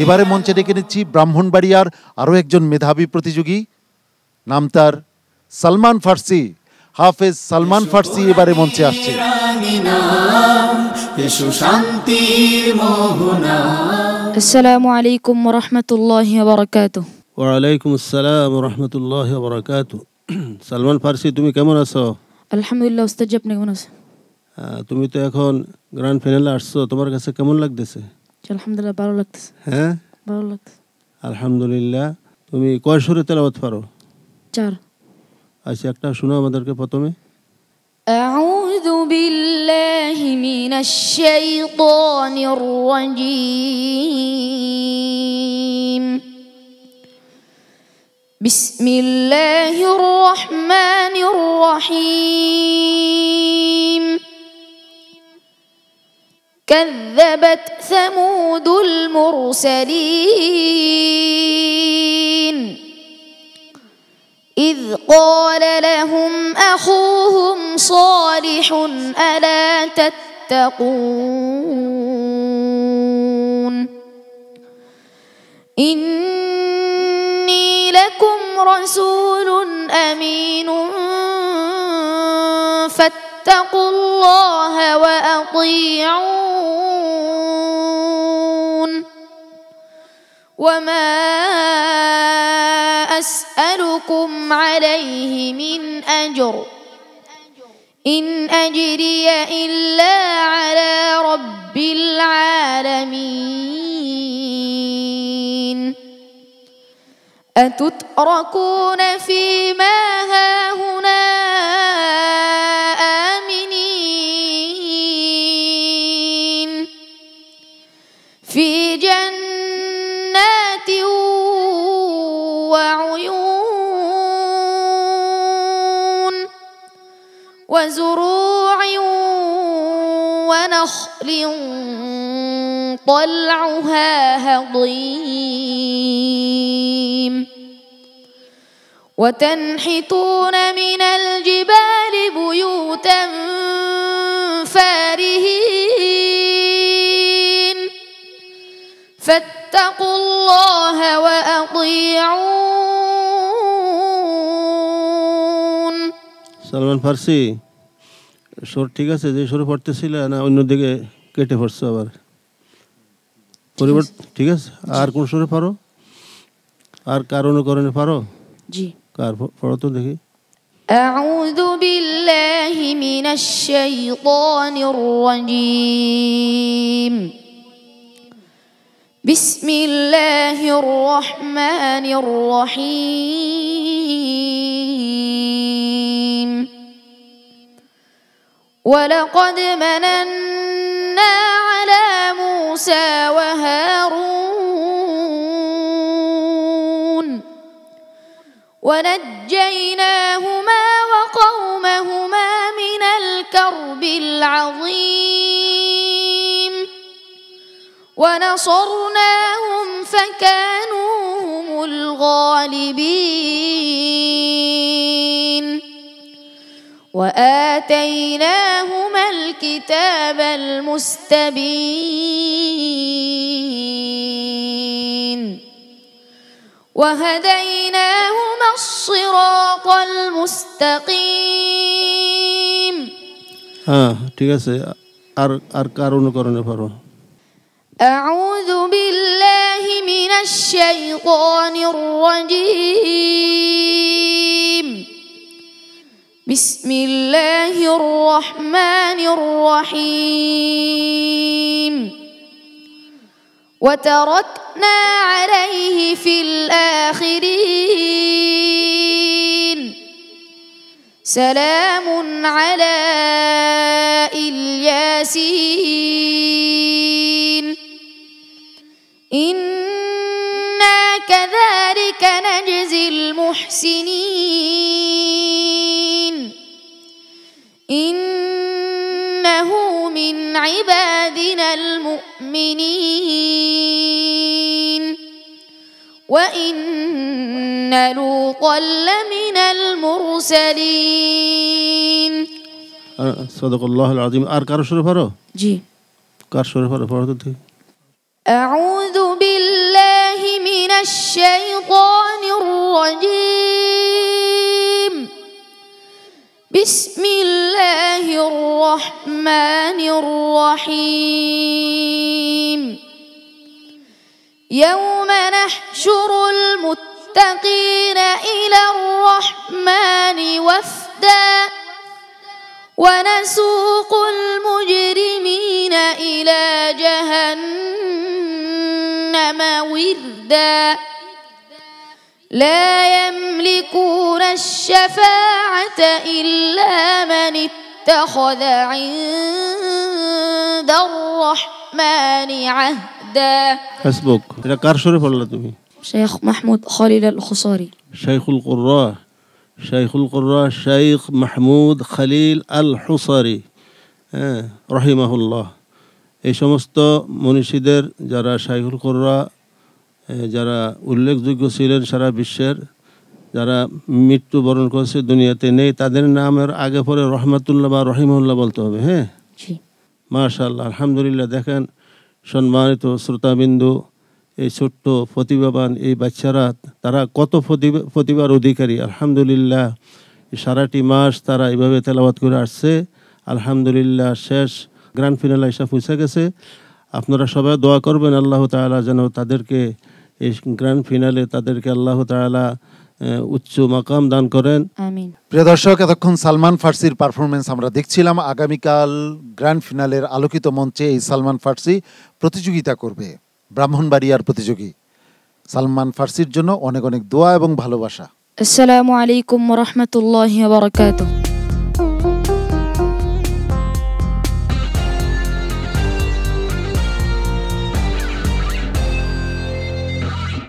এবারে মঞ্চে ডেকে নিচ্ছি ব্রাহ্মণবাড়িয়ার আরও একজন মেধাবী প্রতিযোগী, নাম তার সালমান ফার্সি। হাফেজ সালমান ফার্সি এবারে মঞ্চে আসছে। আসসালামু আলাইকুম ওয়া রাহমাতুল্লাহি ওয়া বারাকাতুহু। ওয়া আলাইকুম আসসালাম ওয়া রাহমাতুল্লাহি ওয়া বারাকাতুহু। সালমান ফার্সি, তুমি কেমন আছো? আলহামদুলিল্লাহ উস্তাদ, আপনি কেমন আছেন? তুমি তো এখন গ্র্যান্ড ফাইনালে আসছো, তোমার কাছে কেমন লাগতেছে? আলহামদুলিল্লাহ ভালো লাগতেছে। হ্যাঁ, ভালো লাগতেছে। আলহামদুলিল্লাহ। তুমি কয় সুরে তেলাওয়াত পারো? 4। আচ্ছা, একটা শোনো আমাদেরকে প্রথমে। আউযু বিল্লাহি মিনাশ শাইতানির রাজীম। বিসমিল্লাহির রহমানির রহিম। كذبت ثمود المرسلين إذ قال لهم أخوهم صالح ألا تتقون إني لكم رسول أمين فاتقوا الله وأطيعون وما أسألكم عليه من أجر إن أجري إلا على رب العالمين أتتركون فيما هاهنا آمنين في جنات وعيون وزروع ونخل طلعها هضيم وتنحتون من الجبال بيوتا فارهين فاتقوا الله وأطيعون। সালমান ফার্সি, সুর ঠিক আছে? যে সুরে পড়তেছিলে না অন্যদিকে কেটে পড়ছো আবার? পরিবর্তন ঠিক আছে? আর কোন সুরে পারো? আর কার অনুকরণে পারো? জি, কার পড়ো তো দেখি। আউযু বিল্লাহি মিনাশ শাইতানির রাজীম। বিসমিল্লাহির রহমানির রহিম। ওয়ালাকাদ মানান্না আলা মূসা ওয়া হারুন ونجيناهما وقومهما من الكرب العظيم ونصرناهم فكانوا هم الغالبين وآتيناهما الكتاب المستبين وهديناهما الصراط المستقيم। ঠিক আছে। আর কার অনুকরণে পারো? أعوذ بالله من الشيطان الرجيم. بسم الله الرحمن الرحيم. وتركنا عليه في الآخرين سلام على الياسين إنا كذلك نجزي المحسنين إنه من عبادنا المؤمنين وإن لوطا لمن المرسلين সাদাকাল্লাহুল আযীম। আর কারো সুরে পারো? জি। কার সুরে পারো? পড়ো তো। أعوذ بالله يوم نحشر المتقين إلى الرحمن وفدا ونسوق المجرمين إلى جهنم وردا لا يملكون الشفاعة إلا من اتخذ عند الرحمن عهدا হাসবুক। এটা কার সুরে পড়লা তুমি? شيخ محمود خليل الخصاري শাইখুল কুররা, শাইখুল কুররা শাইখ মাহমুদ খলিল আল হুসারি, হ্যাঁ, রহিমাহুল্লাহ। এই সমস্ত মনীষীদের যারা শাইখুল কুররা, যারা উল্লেখযোগ্য ছিলেন সারা বিশ্বের, যারা মৃত্যুবরণ করেছে, দুনিয়াতে নেই, তাদের নামের আগে পরে রহমাতুল্লাহ বা রহিমাহুল্লাহ বলতে হবে। হ্যাঁ, মাশাআল্লাহ, আলহামদুলিল্লাহ। দেখেন সম্মানিত শ্রোতাবিন্দু, এই ছোট্ট প্রতিভাবান এই বাচ্চারা, তারা কত প্রতিভার অধিকারী। আলহামদুলিল্লাহ, সারাটি মাস তারা এইভাবে তেলাওয়াত করে আসছে। আলহামদুলিল্লাহ, শেষ গ্র্যান্ড ফিনালে এসে পৌঁছে গেছে। আপনারা সবাই দোয়া করবেন আল্লাহ তাআলা যেন তাদেরকে এই গ্র্যান্ড ফিনালে তাদেরকে আল্লাহ তাআলা উচ্চ মাকাম দান করেন। আমিন। প্রিয় দর্শক, এতক্ষণ সালমান ফার্সির পারফরমেন্স আমরা দেখছিলাম। আগামীকাল গ্র্যান্ড ফিনালের আলোকিত মঞ্চে এই সালমান ফার্সি প্রতিযোগিতা করবে, ব্রাহ্মণবাড়িয়ার প্রতিযোগী। সালমান ফার্সির জন্য অনেক অনেক দোয়া এবং ভালোবাসা। আসসালামু আলাইকুম ওয়া রাহমাতুল্লাহি ওয়া বারাকাতুহু।